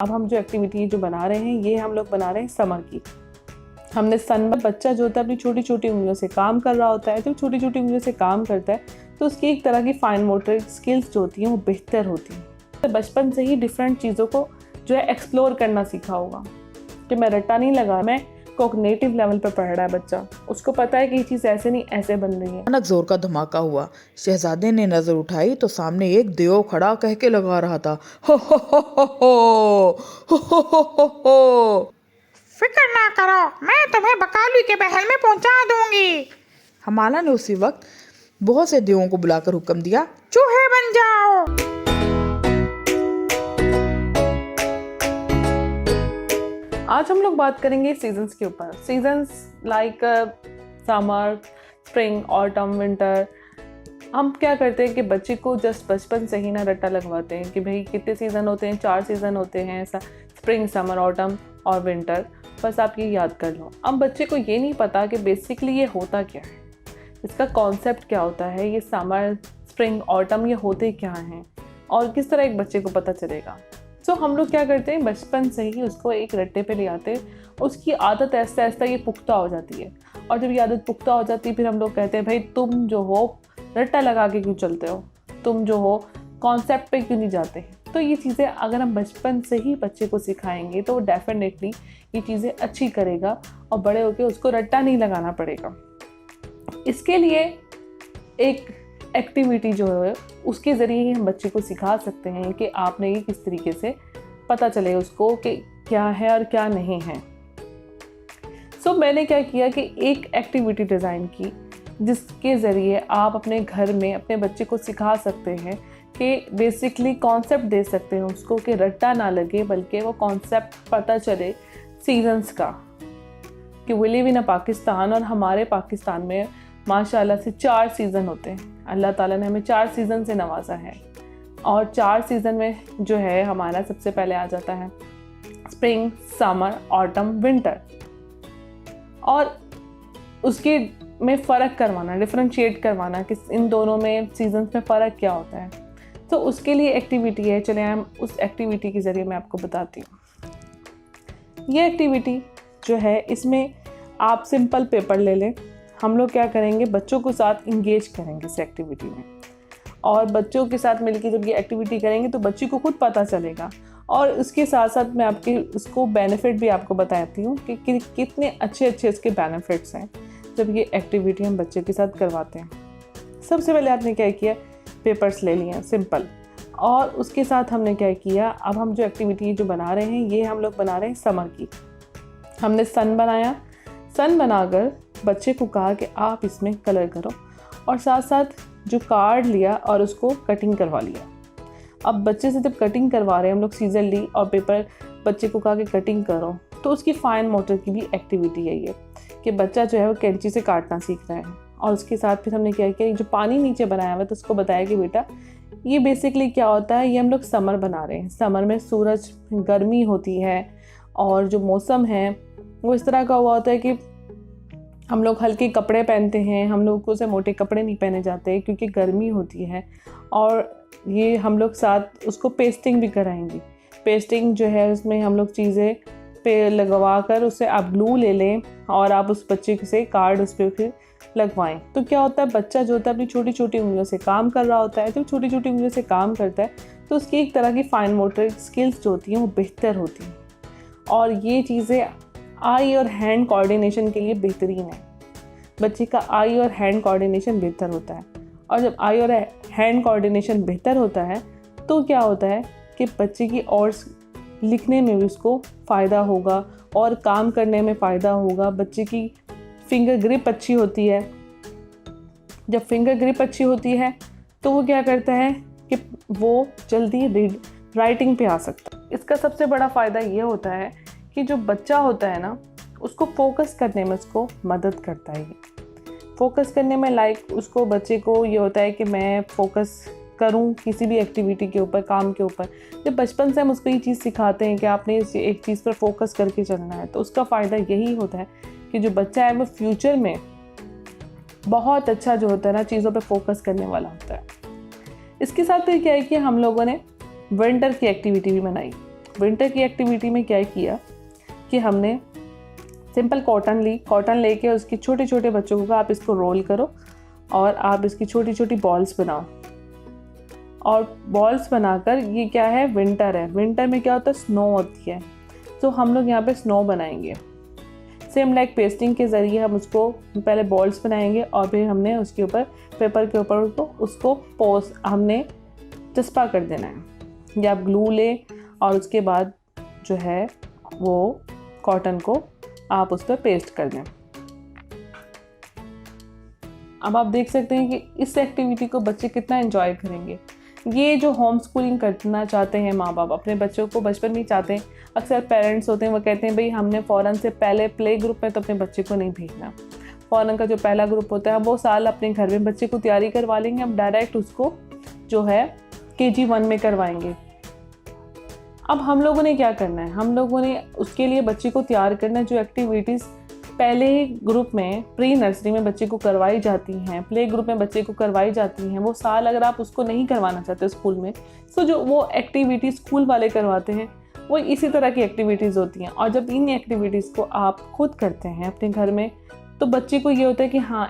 अब हम जो एक्टिविटी जो बना रहे हैं ये हम लोग बना रहे हैं समर की। हमने सन में बच्चा जो होता है अपनी छोटी छोटी उंगलियों से काम कर रहा होता है, तो छोटी छोटी उंगलियों से काम करता है तो उसकी एक तरह की फाइन मोटर स्किल्स जो होती हैं वो बेहतर होती हैं। तो बचपन से ही डिफरेंट चीज़ों को जो है एक्सप्लोर करना सीखा होगा कि मैं रट्टा नहीं लगा, मैं कॉग्निटिव लेवल पर पढ़ रहा है बच्चा, उसको पता है कि ये चीज़ ऐसे नहीं ऐसे बन रही है। अचानक जोर का धमाका हुआ। शहजादे ने नजर उठाई तो सामने एक देव खड़ा कह के लगा रहा था, हो हो हो हो हो हो हो हो हो। फिक्र ना करो, मैं तुम्हें बकालू के महल में पहुंचा दूंगी। हमाला ने उसी वक्त बहुत से देवों को बुलाकर हुक्म दिया, चूहे बन जाओ। आज हम लोग बात करेंगे सीजन्स के ऊपर। Seasons like summer, spring, autumn, winter. हम क्या करते हैं कि बच्चे को जस्ट बचपन से ही ना रट्टा लगवाते हैं कि भाई कितने सीज़न होते हैं, 4 सीज़न होते हैं, ऐसा स्प्रिंग, समर, ऑटम और विंटर, बस आप ये याद कर लो। अब बच्चे को ये नहीं पता कि बेसिकली ये होता क्या है, इसका कॉन्सेप्ट क्या होता है, ये समर, स्प्रिंग, ऑटम ये होते क्या हैं और किस तरह एक बच्चे को पता चलेगा। सो हम लोग क्या करते हैं, बचपन से ही उसको एक रट्टे पे ले आते हैं, उसकी आदत ऐसा ऐसा ये पुख्ता हो जाती है। और जब ये आदत पुख्ता हो जाती है फिर हम लोग कहते हैं भाई तुम जो हो रट्टा लगा के क्यों चलते हो, तुम जो हो कॉन्सेप्ट पे क्यों नहीं जाते। तो ये चीज़ें अगर हम बचपन से ही बच्चे को सिखाएंगे तो डेफिनेटली ये चीज़ें अच्छी करेगा और बड़े होकर उसको रट्टा नहीं लगाना पड़ेगा। इसके लिए एक एक्टिविटी जो है उसके ज़रिए ही हम बच्चे को सिखा सकते हैं कि आपने ये किस तरीके से पता चले उसको कि क्या है और क्या नहीं है। सो मैंने क्या किया कि एक एक्टिविटी डिज़ाइन की जिसके ज़रिए आप अपने घर में अपने बच्चे को सिखा सकते हैं कि बेसिकली कॉन्सेप्ट दे सकते हैं उसको कि रट्टा ना लगे, बल्कि वो कॉन्सेप्ट पता चले सीजन्स का कि वी लिव इन अ पाकिस्तान और हमारे पाकिस्तान में माशाल्लाह से 4 सीज़न होते हैं। अल्लाह ताला ने हमें 4 सीज़न से नवाजा है और 4 सीज़न में जो है हमारा सबसे पहले आ जाता है स्प्रिंग, समर, ऑटम, विंटर। और उसके में फ़र्क करवाना, डिफ्रेंशिएट करवाना कि इन दोनों में सीजन्स में फ़र्क क्या होता है। तो उसके लिए एक्टिविटी है, चले हम उस एक्टिविटी के ज़रिए मैं आपको बताती हूँ। ये एक्टिविटी जो है इसमें आप सिंपल पेपर ले लें। हम लोग क्या करेंगे, बच्चों को साथ इंगेज करेंगे इस एक्टिविटी में और बच्चों के साथ मिलकर जब ये एक्टिविटी करेंगे तो बच्चे को खुद पता चलेगा। और उसके साथ साथ मैं आपके उसको बेनिफिट भी आपको बताती हूँ कि कितने अच्छे अच्छे इसके बेनिफिट्स हैं जब ये एक्टिविटी हम बच्चे के साथ करवाते हैं। सबसे पहले आपने क्या किया, पेपर्स ले लिए सिंपल, और उसके साथ हमने क्या किया, अब हम जो एक्टिविटी जो बना रहे हैं ये हम लोग बना रहे हैं समर की। हमने सन बनाया, सन बनाकर बच्चे को कहा कि आप इसमें कलर करो और साथ साथ जो कार्ड लिया और उसको कटिंग करवा लिया। अब बच्चे से जब कटिंग करवा रहे हैं हम लोग, सीजर ली और पेपर बच्चे को कहा कि कटिंग करो, तो उसकी फाइन मोटर की भी एक्टिविटी है ये कि बच्चा जो है वो कैंची से काटना सीख रहा है। और उसके साथ फिर हमने क्या किया, जो पानी नीचे बनाया हुआ है तो उसको बताया कि बेटा ये बेसिकली क्या होता है, ये हम लोग समर बना रहे हैं। समर में सूरज गर्मी होती है और जो मौसम है वो इस तरह का हुआ होता है कि हम लोग हल्के कपड़े पहनते हैं, हम लोग को से मोटे कपड़े नहीं पहने जाते क्योंकि गर्मी होती है। और ये हम लोग साथ उसको पेस्टिंग भी कराएंगे। पेस्टिंग जो है उसमें हम लोग चीज़ें पे लगवा कर उससे आप ग्लू ले लें और आप उस बच्चे से कार्ड उस पर फिर लगवाएं। तो क्या होता है, बच्चा जो होता है अपनी छोटी छोटी उंगलियों से काम कर रहा होता है, तो छोटी छोटी उंगलियों से काम करता है तो उसकी एक तरह की फाइन मोटर स्किल्स जो होती हैं वो बेहतर होती हैं। और ये चीज़ें आई और हैंड कोऑर्डिनेशन के लिए बेहतरीन है। बच्चे का आई और हैंड कोऑर्डिनेशन बेहतर होता है और जब आई और हैंड कोऑर्डिनेशन बेहतर होता है तो क्या होता है कि बच्चे की और लिखने में भी उसको फ़ायदा होगा और काम करने में फ़ायदा होगा। बच्चे की फिंगर ग्रिप अच्छी होती है। जब फिंगर ग्रिप अच्छी होती है तो वो क्या करता है कि वो जल्दी राइटिंग पे आ सकता है। इसका सबसे बड़ा फ़ायदा ये होता है कि जो बच्चा होता है ना उसको फोकस करने में उसको मदद करता है। फोकस करने में लाइक उसको बच्चे को ये होता है कि मैं फोकस करूं किसी भी एक्टिविटी के ऊपर, काम के ऊपर। जब बचपन से हम उसको ये चीज़ सिखाते हैं कि आपने एक चीज़ पर फोकस करके चलना है तो उसका फ़ायदा यही होता है कि जो बच्चा है वो फ्यूचर में बहुत अच्छा जो होता है ना चीज़ों पर फोकस करने वाला होता है। इसके साथ फिर क्या है कि हम लोगों ने विंटर की एक्टिविटी भी बनाई। विंटर की एक्टिविटी में क्या किया कि हमने सिंपल कॉटन लेके उसकी छोटे छोटे बच्चों को आप इसको रोल करो और आप इसकी छोटी छोटी बॉल्स बनाओ। और बॉल्स बनाकर, ये क्या है, विंटर है, विंटर में क्या होता है, स्नो होती है, तो हम लोग यहाँ पे स्नो बनाएंगे। सेम लाइक पेस्टिंग के ज़रिए हम उसको पहले बॉल्स बनाएंगे और फिर हमने उसके ऊपर पेपर के ऊपर उसको हमने चस्पा कर देना है, या आप ग्लू लें और उसके बाद जो है वो कॉटन को आप उस पर पेस्ट कर दें। अब आप देख सकते हैं कि इस एक्टिविटी को बच्चे कितना एंजॉय करेंगे। ये जो होम स्कूलिंग करना चाहते हैं माँ बाप, अपने बच्चों को बचपन में चाहते हैं, अक्सर पेरेंट्स होते हैं वो कहते हैं भाई हमने फ़ौरन से पहले प्ले ग्रुप में तो अपने बच्चे को नहीं भेजना। फ़ौरन का जो पहला ग्रुप होता है वो साल अपने घर में बच्चे को तैयारी करवा लेंगे, हम डायरेक्ट उसको जो है KG 1 में करवाएंगे। अब हम लोगों ने क्या करना है, हम लोगों ने उसके लिए बच्चे को तैयार करना है। जो एक्टिविटीज़ पहले ग्रुप में प्री नर्सरी में बच्चे को करवाई जाती हैं, प्ले ग्रुप में बच्चे को करवाई जाती हैं, वो साल अगर आप उसको नहीं करवाना चाहते स्कूल में, तो जो वो एक्टिविटी स्कूल वाले करवाते हैं वो इसी तरह की एक्टिविटीज़ होती हैं। और जब इन एक्टिविटीज़ को आप खुद करते हैं अपने घर में, तो बच्चे को ये होता है कि हाँ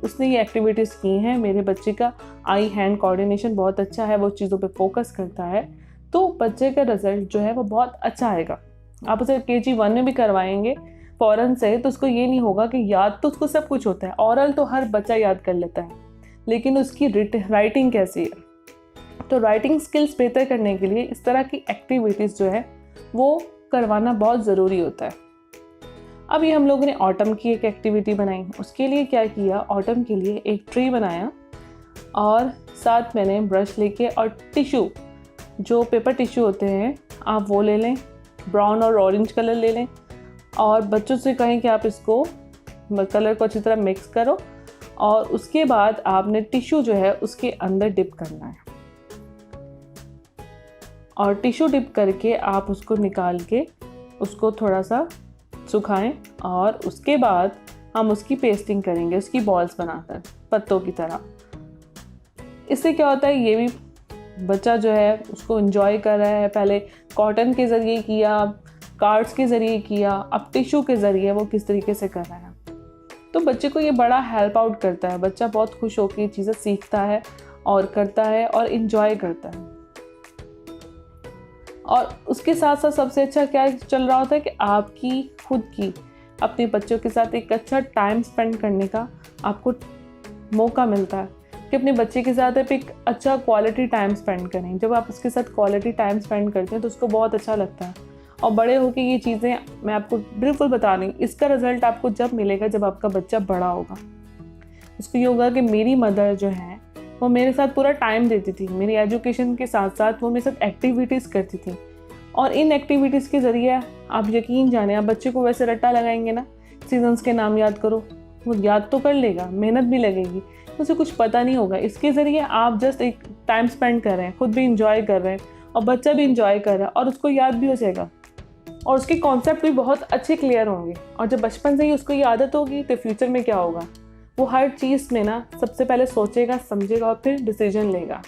उसने ये एक्टिविटीज़ की हैं, मेरे बच्चे का आई हैंड कोऑर्डिनेशन बहुत अच्छा है, वो चीज़ों पे फोकस करता है, तो बच्चे का रिजल्ट जो है वो बहुत अच्छा आएगा। आप उसे KG 1 में भी करवाएंगे फ़ौरन से, तो उसको ये नहीं होगा कि याद तो उसको सब कुछ होता है, ओरल तो हर बच्चा याद कर लेता है, लेकिन उसकी राइटिंग कैसी है। तो राइटिंग स्किल्स बेहतर करने के लिए इस तरह की एक्टिविटीज़ जो है वो करवाना बहुत ज़रूरी होता है। अब ये हम लोगों ने ऑटम की एक एक्टिविटी बनाई। उसके लिए क्या किया, ऑटम के लिए एक ट्री बनाया और साथ मैंने ब्रश लेके और टिश्यू, जो पेपर टिश्यू होते हैं आप वो ले लें, ब्राउन और ऑरेंज कलर ले लें, और बच्चों से कहें कि आप इसको कलर को अच्छी तरह मिक्स करो और उसके बाद आपने टिश्यू जो है उसके अंदर डिप करना है। और टिश्यू डिप करके आप उसको निकाल के उसको थोड़ा सा सुखाएं और उसके बाद हम उसकी पेस्टिंग करेंगे, उसकी बॉल्स बनाकर पत्तों की तरह। इससे क्या होता है, ये भी बच्चा जो है उसको एंजॉय कर रहा है। पहले कॉटन के ज़रिए किया, कार्ड्स के ज़रिए किया, अब टिश्यू के ज़रिए वो किस तरीके से कर रहा है, तो बच्चे को ये बड़ा हेल्प आउट करता है। बच्चा बहुत खुश होकर ये चीज़ें सीखता है और करता है और इन्जॉय करता है। और उसके साथ साथ सबसे अच्छा क्या चल रहा होता है कि आपकी खुद की अपने बच्चों के साथ एक अच्छा टाइम स्पेंड करने का आपको मौका मिलता है कि अपने बच्चे के साथ आप एक अच्छा क्वालिटी टाइम स्पेंड करें। जब आप उसके साथ क्वालिटी टाइम स्पेंड करते हैं तो उसको बहुत अच्छा लगता है। और बड़े होकर ये चीज़ें मैं आपको बिल्कुल बता रही हूँ, इसका रिज़ल्ट आपको जब मिलेगा जब आपका बच्चा बड़ा होगा। उसको ये होगा कि मेरी मदर जो है वो मेरे साथ पूरा टाइम देती थी, मेरी एजुकेशन के साथ साथ वो मेरे साथ एक्टिविटीज़ करती थी। और इन एक्टिविटीज़ के ज़रिए आप यकीन जाने, आप बच्चे को वैसे रट्टा लगाएंगे ना, सीजन्स के नाम याद करो, वो याद तो कर लेगा, मेहनत भी लगेगी, उसे कुछ पता नहीं होगा। इसके ज़रिए आप जस्ट एक टाइम स्पेंड कर रहे हैं, खुद भी इंजॉय कर रहे हैं और बच्चा भी इंजॉय कर रहा है और उसको याद भी हो जाएगा और उसके कॉन्सेप्ट भी बहुत अच्छे क्लियर होंगे। और जब बचपन से ही उसको ये आदत होगी तो फ्यूचर में क्या होगा, वो हर चीज़ में ना सबसे पहले सोचेगा, समझेगा और फिर डिसीजन लेगा।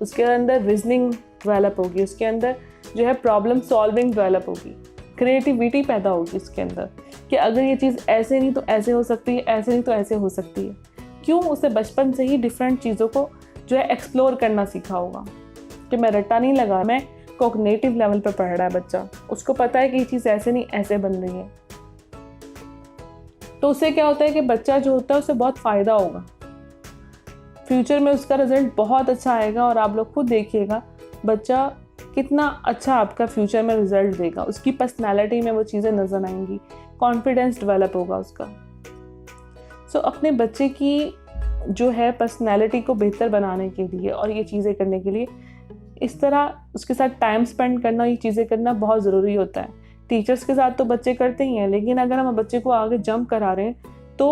उसके अंदर रीजनिंग डेवलप होगी, उसके अंदर जो है प्रॉब्लम सॉल्विंग डेवलप होगी, क्रिएटिविटी पैदा होगी उसके अंदर कि अगर ये चीज़ ऐसे नहीं तो ऐसे हो सकती है, ऐसे नहीं तो ऐसे हो सकती है। क्यों, उसे बचपन से ही डिफरेंट चीज़ों को जो है एक्सप्लोर करना सीखा होगा कि मैं रट्टा नहीं लगा, मैं कॉग्निटिव लेवल पर पढ़ रहा है बच्चा, उसको पता है कि ये चीज़ ऐसे नहीं ऐसे बन रही है। तो उससे क्या होता है कि बच्चा जो होता है उसे बहुत फ़ायदा होगा, फ्यूचर में उसका रिजल्ट बहुत अच्छा आएगा। और आप लोग खुद देखिएगा बच्चा कितना अच्छा आपका फ्यूचर में रिजल्ट देगा, उसकी पर्सनैलिटी में वो चीज़ें नज़र आएंगी, कॉन्फिडेंस डेवलप होगा उसका। सो अपने बच्चे की जो है पर्सनैलिटी को बेहतर बनाने के लिए और ये चीज़ें करने के लिए इस तरह उसके साथ टाइम स्पेंड करना, ये चीज़ें करना बहुत ज़रूरी होता है। टीचर्स के साथ तो बच्चे करते ही हैं, लेकिन अगर हम बच्चे को आगे जंप करा रहे हैं तो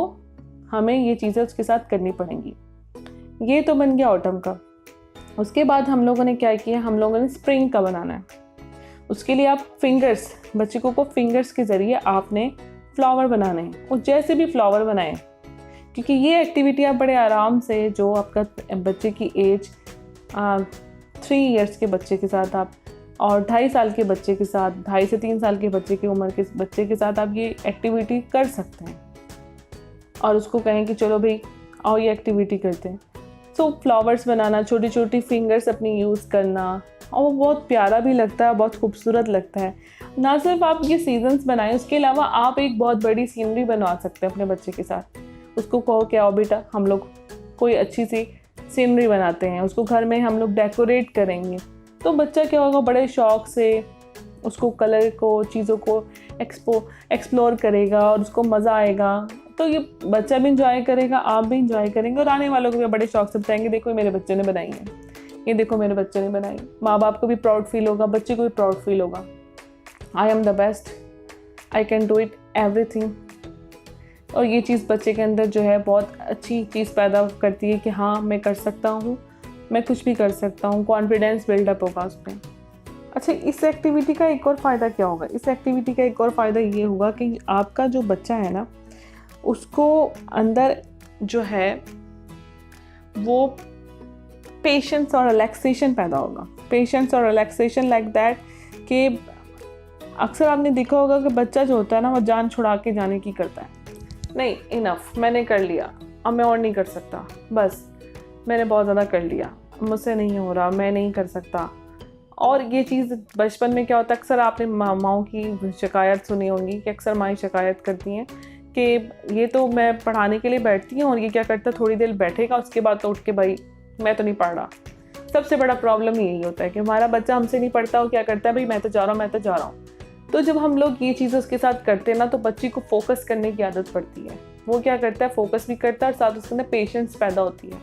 हमें ये चीज़ें उसके साथ करनी पड़ेंगी। ये तो बन गया ऑटम का। उसके बाद हम लोगों ने क्या किया, हम लोगों ने स्प्रिंग का बनाना है। उसके लिए आप फिंगर्स, बच्चे को फिंगर्स के ज़रिए आपने फ्लावर बनाने हैं, और जैसे भी फ्लावर बनाएं, क्योंकि ये एक्टिविटी आप बड़े आराम से, जो आपका बच्चे की एज 3 इयर्स के बच्चे के साथ आप और 2.5 साल के बच्चे के साथ, 2.5 से 3 साल के बच्चे की उम्र के बच्चे के साथ आप ये एक्टिविटी कर सकते हैं और उसको कहें कि चलो भाई आओ ये एक्टिविटी करते हैं। सो फ्लावर्स बनाना, छोटी छोटी फिंगर्स अपनी यूज़ करना, और वो बहुत प्यारा भी लगता है, बहुत खूबसूरत लगता है। ना सिर्फ आप ये सीजन्स बनाएं, उसके अलावा आप एक बहुत बड़ी सीनरी बनवा सकते हैं अपने बच्चे के साथ। उसको कहो कि आओ बेटा हम लोग कोई अच्छी सी सीनरी बनाते हैं, उसको घर में हम लोग डेकोरेट करेंगे। तो बच्चा क्या होगा, बड़े शौक़ से उसको कलर को, चीज़ों को एक्सप्लोर करेगा और उसको मज़ा आएगा। तो ये बच्चा भी इंजॉय करेगा, आप भी इंजॉय करेंगे और आने वालों को भी बड़े शौक़ से बताएंगे देखो ये मेरे बच्चे ने बनाई है, ये देखो मेरे बच्चे ने बनाई। माँ बाप को भी प्राउड फील होगा, बच्चे को भी प्राउड फील होगा। I am the best, I can do it everything. और ये चीज़ बच्चे के अंदर जो है बहुत अच्छी चीज़ पैदा करती है कि हाँ मैं कर सकता हूँ, मैं कुछ भी कर सकता हूँ। कॉन्फिडेंस बिल्डअप होगा उसमें। अच्छा, इस एक्टिविटी का एक और फ़ायदा क्या होगा? इस एक्टिविटी का एक और फ़ायदा ये होगा कि आपका जो बच्चा है ना, उसको अंदर जो है वो पेशेंस और रिलैक्सेशन पैदा होगा। पेशेंस और रिलैक्सेशन लाइक दैट कि अक्सर आपने देखा होगा कि बच्चा जो होता है ना, वो जान छुड़ा के जाने की करता है। नहीं, इनफ, मैंने कर लिया, अब मैं और नहीं कर सकता, बस मैंने बहुत ज़्यादा कर लिया, मुझसे नहीं हो रहा, मैं नहीं कर सकता। और ये चीज़ बचपन में क्या होता है, अक्सर आपने माँओं की शिकायत सुनी होगी कि अक्सर माएँ शिकायत करती हैं कि ये तो मैं पढ़ाने के लिए बैठती हूँ और ये क्या करता है, थोड़ी देर बैठेगा उसके बाद तो उठ के भाई मैं तो नहीं पढ़ रहा। सबसे बड़ा प्रॉब्लम यही होता है कि हमारा बच्चा हमसे नहीं पढ़ता, वो क्या करता है, भाई मैं तो जा रहा हूँ, मैं तो जा रहा हूँ। तो जब हम लोग ये चीज़ उसके साथ करते हैं ना, तो बच्चे को फोकस करने की आदत पड़ती है। वो क्या करता है, फोकस भी करता है और साथ उसके अंदर पेशेंस पैदा होती है,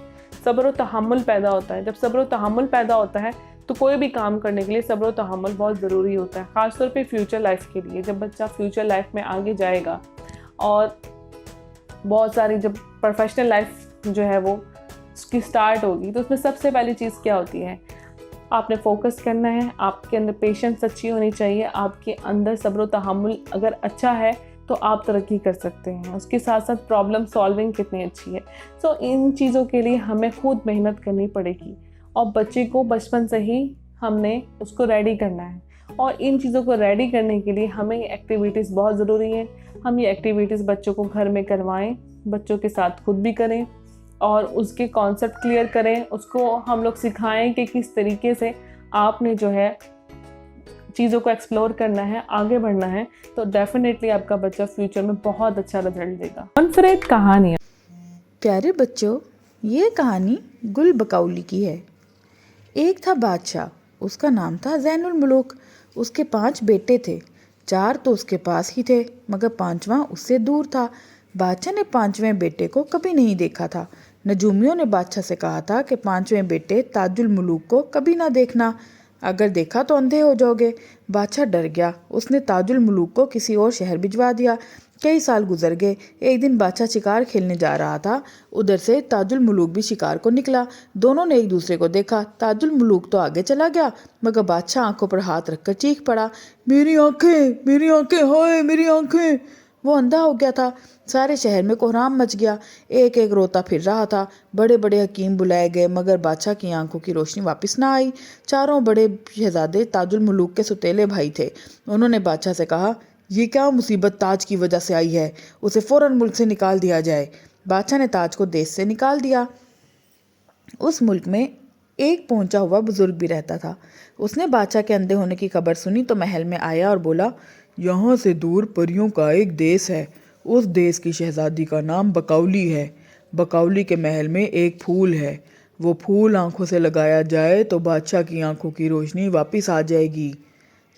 सब्र व तहम्मुल पैदा होता है। जब सब्र व तहम्मुल पैदा होता है तो कोई भी काम करने के लिए सब्र व तहम्मुल बहुत ज़रूरी होता है, ख़ासतौर पे फ्यूचर लाइफ के लिए। जब बच्चा फ्यूचर लाइफ में आगे जाएगा और बहुत सारी जब प्रोफेशनल लाइफ जो है वो उसकी स्टार्ट होगी, तो उसमें सबसे पहली चीज़ क्या होती है, आपने फोकस करना है, आपके अंदर पेशेंस अच्छी होनी चाहिए, आपके अंदर सब्र व तहम्मुल अगर अच्छा है तो आप तरक्की कर सकते हैं। उसके साथ साथ प्रॉब्लम सॉल्विंग कितनी अच्छी है। सो इन चीज़ों के लिए हमें खुद मेहनत करनी पड़ेगी और बच्चे को बचपन से ही हमने उसको रेडी करना है। और इन चीज़ों को रेडी करने के लिए हमें एक्टिविटीज़ बहुत ज़रूरी हैं। हम ये एक्टिविटीज़ बच्चों को घर में करवाएं, बच्चों के साथ खुद भी करें और उसके कॉन्सेप्ट क्लियर करें। उसको हम लोग सिखाएं कि किस तरीके से आपने जो है चीज़ों को एक्सप्लोर करना है, आगे बढ़ना है, तो डेफिनेटली आपका बच्चा फ्यूचर में बहुत अच्छा रिजल्ट देगा। कॉन्फिडेंट कहानियाँ। प्यारे बच्चों, ये कहानी गुल बकौली की है। एक था बादशाह, उसका नाम था ज़ैनुल मुल्क। उसके 5 बेटे थे, 4 तो उसके पास ही थे मगर 5वां उससे दूर था। बादशाह ने 5वें बेटे को कभी नहीं देखा था। नजूमियों ने बादशाह से कहा था कि 5वें बेटे ताजुल मुल्क को कभी ना देखना, अगर देखा तो अंधे हो जाओगे। बादशाह डर गया, उसने ताजुल मुल्क को किसी और शहर भिजवा दिया। कई साल गुजर गए। एक दिन बादशाह शिकार खेलने जा रहा था, उधर से ताजुल मुल्क भी शिकार को निकला। दोनों ने एक दूसरे को देखा। ताजुल मुल्क तो आगे चला गया मगर बादशाह आंखों पर हाथ रखकर चीख पड़ा, मेरी आंखें, हाय मेरी आंखें। वो अंधा हो गया था। सारे शहर में कोहराम मच गया। एक एक रोता फिर रहा था। बड़े बड़े हकीम बुलाए गए मगर बादशाह की आंखों की रोशनी वापस ना आई। चारों बड़े शहजादे ताजुल मुल्क के सुतेले भाई थे। उन्होंने बादशाह से कहा, ये क्या मुसीबत ताज की वजह से आई है, उसे फौरन मुल्क से निकाल दिया जाए। बादशाह ने ताज को देश से निकाल दिया। उस मुल्क में एक पहुंचा हुआ बुजुर्ग भी रहता था। उसने बादशाह के अंधे होने की खबर सुनी तो महल में आया और बोला, यहाँ से दूर परियों का एक देश है, उस देश की शहजादी का नाम बकौली है। बकौली के महल में एक फूल है, वो फूल आंखों से लगाया जाए तो बादशाह की आंखों की रोशनी वापस आ जाएगी।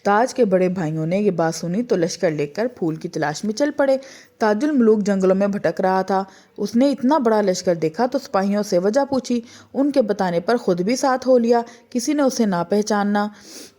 ताज के बड़े भाइयों ने ये बात सुनी तो लश्कर लेकर फूल की तलाश में चल पड़े। ताजुल मुल्क जंगलों में भटक रहा था। उसने इतना बड़ा लश्कर देखा तो सिपाहियों से वजह पूछी। उनके बताने पर खुद भी साथ हो लिया। किसी ने उसे ना पहचानना।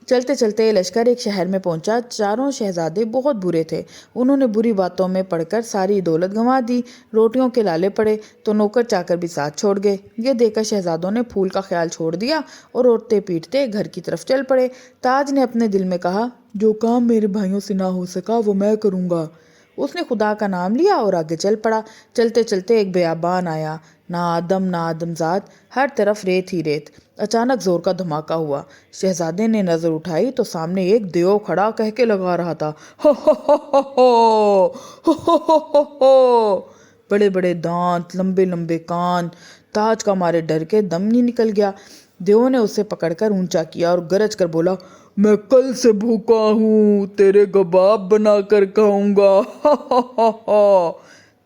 चलते चलते लश्कर एक शहर में पहुंचा। चारों शहजादे बहुत बुरे थे। उन्होंने बुरी बातों में पड़कर सारी दौलत गंवा दी। रोटियों के लाले पड़े तो नौकर चाकर भी साथ छोड़ गए। ये देखकर शहजादों ने फूल का ख्याल छोड़ दिया और रोते पीटते घर की तरफ चल पड़े। ताज ने अपने दिल में कहा, जो काम मेरे भाइयों से ना हो सका वो मैं करूँगा। उसने खुदा का नाम लिया और आगे चल पड़ा। चलते चलते एक बेयाबान आया, ना आदम ना आदमजाद, हर तरफ रेत ही रेत। अचानक जोर का धमाका हुआ। शहजादे ने नजर उठाई तो सामने एक देव खड़ा कह के लगा रहा था, हो हो हो हो हो हो हो हो हो। बड़े बड़े दांत, लंबे लंबे कान। ताज का मारे डर के दम नहीं निकल गया। देव ने उसे पकड़कर ऊंचा किया और गरज कर बोला, मैं कल से भूखा हूँ, तेरे कबाब बना कर खाऊंगा। हा हा हा हा।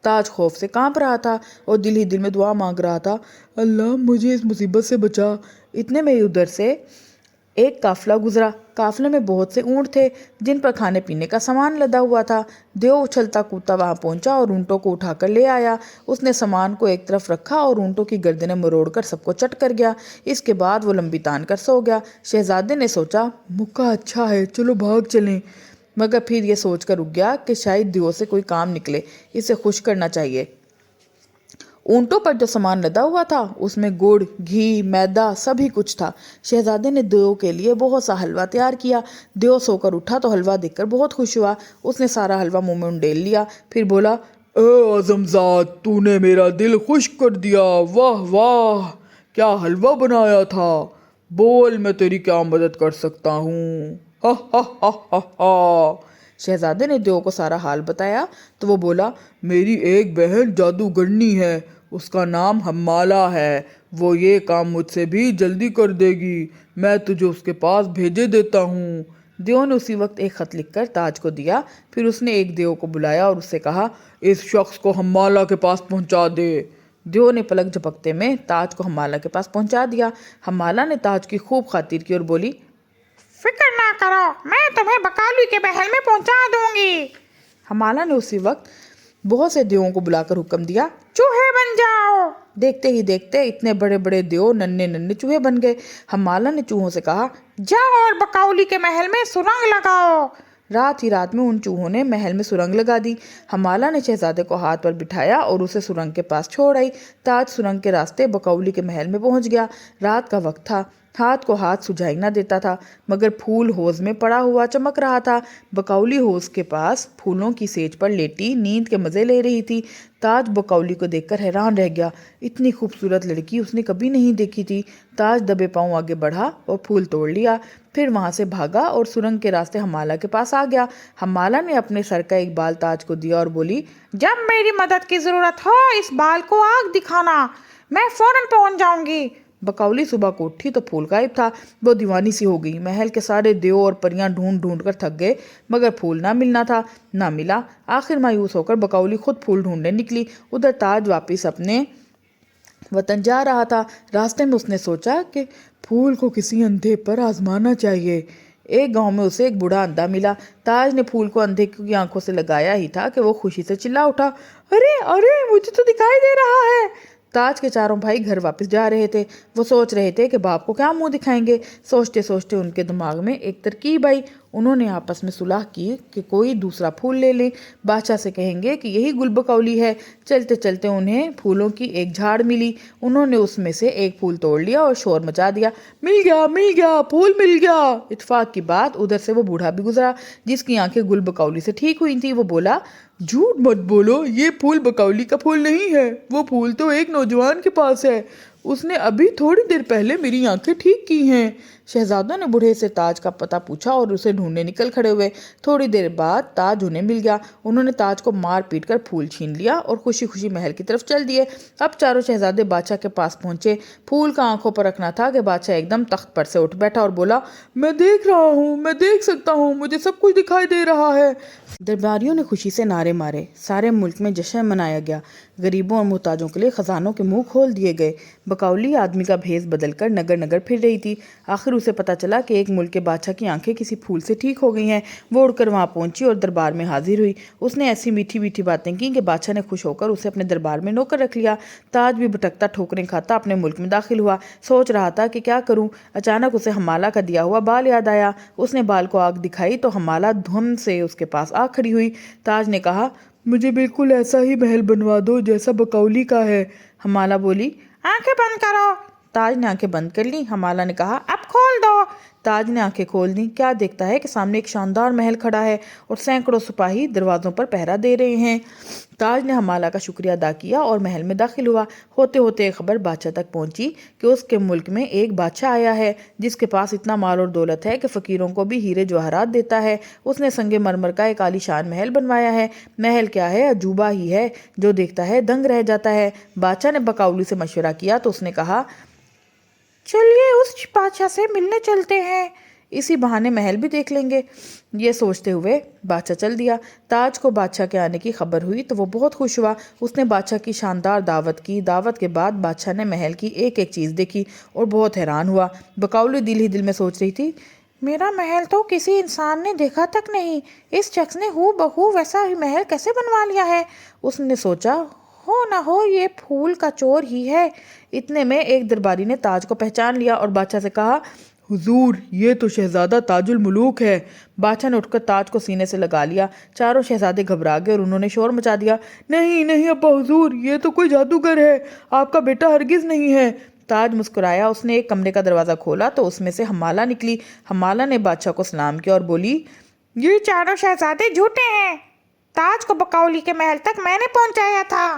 ताज खौफ से कांप रहा था और दिल ही दिल में दुआ मांग रहा था, अल्लाह मुझे इस मुसीबत से बचा। इतने में ही उधर से एक काफिला गुजरा। काफिले में बहुत से ऊंट थे जिन पर खाने पीने का सामान लदा हुआ था। देव उछलता कूदता वहां पहुंचा और ऊंटों को उठाकर ले आया। उसने सामान को एक तरफ रखा और ऊंटों की गर्दनें मरोड़कर सबको चट कर गया। इसके बाद वो लंबी तान कर सो गया। शहजादे ने सोचा, मौका अच्छा है, चलो भाग चलें। मगर फिर ये सोचकर रुक गया कि शायद देव से कोई काम निकले, इसे खुश करना चाहिए। ऊंटों पर जो सामान लदा हुआ था उसमें गुड़, घी, मैदा सभी कुछ था। शहजादे ने देव के लिए बहुत सा हलवा तैयार किया। देव सोकर उठा तो हलवा देखकर बहुत खुश हुआ। उसने सारा हलवा मुंह में उंडेल लिया, फिर बोला, ए आजमजाद, तूने मेरा दिल खुश कर दिया। वाह वाह, क्या हलवा बनाया था। बोल, मैं तेरी क्या मदद कर सकता हूँ। हा हा हा हा हा। शहजादे ने देव को सारा हाल बताया तो वो बोला, मेरी एक बहन जादूगरनी है, उसका नाम हम्माला है। वो ये काम मुझसे भी जल्दी कर देगी। मैं तुझे उसके पास भेजे देता हूँ। देव ने उसी वक्त एक खत लिखकर ताज को दिया। फिर उसने एक देव को बुलाया और उससे कहा, इस शख्स को हम्माला के पास पहुंचा दे। देव ने पलक झपकते में ताज को हम्माला के पास पहुंचा दिया। हम्माला ने ताज की खूब खातिर की और बोली, फिक्र ना करो, मैं तुम्हें बकालू के महल में पहुंचा दूंगी। हम्माला ने उसी वक्त बहुत से देवों को बुलाकर हुक्म दिया, चूहे बन जाओ। देखते ही देखते इतने बड़े बड़े देव नन्हे नन्हे चूहे बन गए। हम्माला ने चूहों से कहा, जाओ और बकाउली के महल में सुरंग लगाओ। रात ही रात में उन चूहों ने महल में सुरंग लगा दी। हम्माला ने शहजादे को हाथ पर बिठाया और उसे सुरंग के पास छोड़ आई। ताज सुरंग के रास्ते बकौली के महल में पहुंच गया। रात का वक्त था, हाथ को हाथ सुझाई ना देता था, मगर फूल होज में पड़ा हुआ चमक रहा था। बकौली होज के पास फूलों की सेज पर लेटी नींद के मजे ले रही थी। ताज बकौली को देखकर हैरान रह गया। इतनी खूबसूरत लड़की उसने कभी नहीं देखी थी। ताज दबे पांव आगे बढ़ा और फूल तोड़ लिया। फिर वहां से भागा और सुरंग के रास्ते हम्माला के पास आ गया। हम्माला ने अपने सर का एक बाल ताज को दिया और बोली, जब मेरी मदद की जरूरत हो इस बाल को आग दिखाना, मैं फौरन पहुंच जाऊंगी। बकौली सुबह को उठी तो फूल गायब था। वो दीवानी सी हो गई। महल के सारे देव और परियां ढूंढ ढूंढ कर थक गए, मगर फूल ना मिलना था, ना मिला। आखिर मायूस होकर बकौली खुद फूल ढूंढने निकली। उधर ताज वापिस अपने वतन जा रहा था। रास्ते में उसने सोचा कि फूल को किसी अंधे पर आजमाना चाहिए। एक गांव में उसे एक बूढ़ा अंधा मिला। ताज ने फूल को अंधे की आंखों से लगाया ही था कि वो खुशी से चिल्ला उठा, अरे अरे, मुझे तो दिखाई दे रहा है। ताज के चारों भाई घर वापस जा रहे थे। वो सोच रहे थे कि बाप को क्या मुंह दिखाएंगे। सोचते सोचते उनके दिमाग में एक तरकीब आई। उन्होंने आपस में सुलह की कि कोई दूसरा फूल ले लें, बादशाह से कहेंगे कि यही गुलबकौली है। चलते चलते उन्हें फूलों की एक झाड़ मिली। उन्होंने उसमें से एक फूल तोड़ लिया और शोर मचा दिया, मिल गया, फूल मिल गया। इत्तेफाक की बात, उधर से वो बूढ़ा भी गुजरा जिसकी आंखें गुलबकौली से ठीक हुई थी। वो बोला, झूठ मत बोलो, ये फूल बकौली का फूल नहीं है। वो फूल तो एक नौजवान के पास है, उसने अभी थोड़ी देर पहले मेरी आंखें ठीक की हैं। शहजादों ने बूढ़े से ताज का पता पूछा और उसे ढूंढने निकल खड़े हुए। थोड़ी देर बाद ताज उन्हें मिल गया। उन्होंने ताज को मार पीट कर फूल छीन लिया और खुशी खुशी महल की तरफ चल दिए। अब चारों शहजादे बादशाह के पास पहुंचे। फूल का आंखों पर रखना था कि बादशाह एकदम तख्त पर से उठ बैठा और बोला, मैं देख रहा हूँ, मैं देख सकता हूँ, मुझे सब कुछ दिखाई दे रहा है। दरबारियों ने खुशी से नारे मारे। सारे मुल्क में जश्न मनाया गया। गरीबों और मुहताजों के लिए खजानों के मुंह खोल दिए गए। बकौली आदमी का भेष बदलकर नगर नगर फिर रही थी। आखिर उसे पता चला कि एक मुल्क के बादशाह की आंखें किसी फूल से ठीक हो गई हैं। वो उड़कर वहां पहुंची और दरबार में हाजिर हुई। उसने ऐसी मीठी मीठी बातें की कि बादशाह ने खुश होकर उसे अपने दरबार में नौकर रख लिया। ताज भी भटकता ठोकरें खाता अपने मुल्क में दाखिल हुआ। सोच रहा था कि क्या करूं। अचानक उसे हम्माला का दिया हुआ बाल याद आया। उसने बाल को आग दिखाई तो हम्माला धुम से उसके पास आ खड़ी हुई। ताज ने कहा, मुझे बिल्कुल ऐसा ही महल बनवा दो जैसा बकौली का है। हम्माला बोली, आंखें बंद करो। ताज ने आंखें बंद कर ली। हम्माला ने कहा, अब खोल दो। ताज ने आंखें खोल दी। क्या देखता है कि सामने एक शानदार महल खड़ा है और सैकड़ों सिपाही दरवाजों पर पहरा दे रहे हैं। ताज ने हमाला का शुक्रिया अदा किया और महल में दाखिल हुआ। होते होते एक खबर बादशाह तक पहुंची कि उसके मुल्क में एक बादशाह आया है जिसके पास इतना माल और दौलत है कि फकीरों को भी हीरे जवाहरात देता है। उसने संगे मरमर का एक आलीशान महल बनवाया है। महल क्या है, अजूबा ही है, जो देखता है दंग रह जाता है। बादशाह ने बकाउली से मशवरा किया तो उसने कहा, चलिए उस बादशाह से मिलने चलते हैं, इसी बहाने महल भी देख लेंगे। ये सोचते हुए बादशाह चल दिया। ताज को बादशाह के आने की खबर हुई तो वो बहुत खुश हुआ। उसने बादशाह की शानदार दावत की। दावत के बाद बादशाह ने महल की एक एक चीज़ देखी और बहुत हैरान हुआ। बकाउली दिल ही दिल में सोच रही थी, मेरा महल तो किसी इंसान ने देखा तक नहीं, इस शख्स ने हूबहू वैसा ही महल कैसे बनवा लिया है। उसने सोचा, हो ना हो ये फूल का चोर ही है। इतने में एक दरबारी ने ताज को पहचान लिया और बादशाह से कहा, हुजूर, ये तो शहजादा ताजुल मुलूक है। बादशाह ने उठकर ताज को सीने से लगा लिया। चारों शहजादे घबरा गए और उन्होंने शोर मचा दिया, नहीं नहीं अब्बा हुजूर, ये तो कोई जादूगर है, आपका बेटा हरगिज नहीं है। ताज मुस्कुराया। उसने एक कमरे का दरवाज़ा खोला तो उसमें से हमाला निकली। हमाला ने बादशाह को सलाम किया और बोली, ये चारों शहजादे झूठे हैं। ताज को बकाउली के महल तक मैंने पहुंचाया था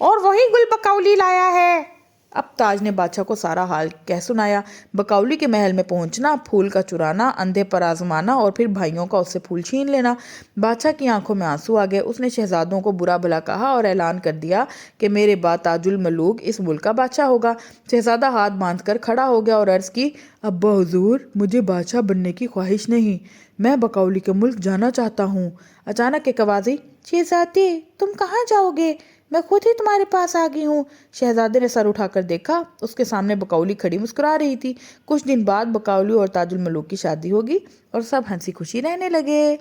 और वही गुल बकाउली लाया है। अब ताज ने बादशाह को सारा हाल कह सुनाया। बकाउली के महल में पहुंचना, फूल का चुराना, अंधे पर आजमाना और फिर भाइयों का उससे फूल छीन लेना। बादशाह की आंखों में आंसू आ गए। उसने शहजादों को बुरा भला कहा और ऐलान कर दिया कि मेरे बाद ताजुल मलूक इस मुल्क का बादशाह होगा। शहजादा हाथ बांधकर खड़ा हो गया और अर्ज की, अब्बा हुजूर, मुझे बादशाह बनने की ख्वाहिश नहीं, मैं बकाउली के मुल्क जाना चाहता हूँ। अचानक एक आवाज़ आई, शहजादे, तुम कहाँ जाओगे? मैं खुद ही तुम्हारे पास आ गई हूँ। शहजादे ने सर उठाकर देखा। उसके सामने बकाउली खड़ी मुस्कुरा रही थी। कुछ दिन बाद बकाउली और ताजुल मलूक की शादी होगी और सब हंसी खुशी रहने लगे।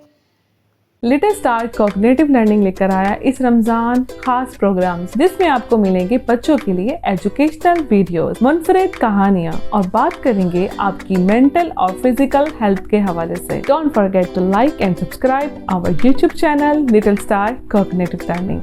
लिटिल स्टार कॉग्निटिव लर्निंग लेकर आया इस रमजान खास प्रोग्राम जिसमें आपको मिलेंगे बच्चों के लिए एजुकेशनल वीडियोस, मुनफरिद कहानियाँ और बात करेंगे आपकी मेंटल और फिजिकल हेल्थ के हवाले से। Don't forget to like and subscribe our YouTube channel little star cognitive learning.